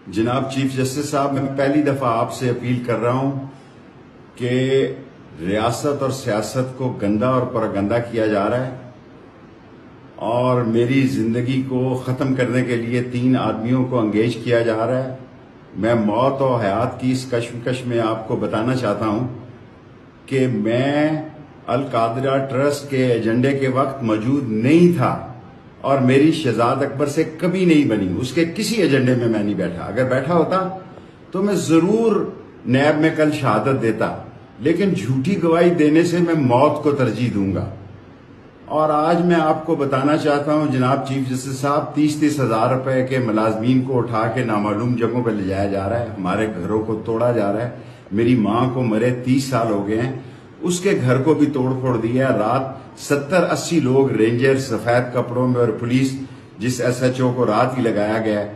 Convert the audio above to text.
جناب chief justice صاحب، میں پہلی دفعہ آپ سے اپیل کر رہا ہوں کہ ریاست اور سیاست کو گندا اور پراگندہ کیا جا رہا ہے اور میری زندگی کو ختم کرنے کے لیے 3 آدمیوں کو انگیج کیا جا رہا ہے۔ میں موت اور حیات کی اس کشمکش میں آپ کو بتانا چاہتا ہوں کہ میں القادرہ ٹرسٹ کے ایجنڈے کے وقت موجود نہیں تھا اور میری شہزاد اکبر سے کبھی نہیں بنی، اس کے کسی ایجنڈے میں نہیں بیٹھا۔ اگر بیٹھا ہوتا تو میں ضرور نیب میں کل شہادت دیتا، لیکن جھوٹی گواہی دینے سے میں موت کو ترجیح دوں گا۔ اور آج میں آپ کو بتانا چاہتا ہوں جناب چیف جسٹس صاحب، 30 ہزار روپے کے ملازمین کو اٹھا کے نامعلوم جگہوں پہ لے جایا جا رہا ہے، ہمارے گھروں کو توڑا جا رہا ہے۔ میری ماں کو مرے 30 سال ہو گئے ہیں، اس کے گھر کو بھی توڑ پھوڑ دیا ہے۔ رات 70-80 لوگ رینجر سفید کپڑوں میں اور پولیس جس ایس ایچ او کو رات ہی لگایا گیا ہے،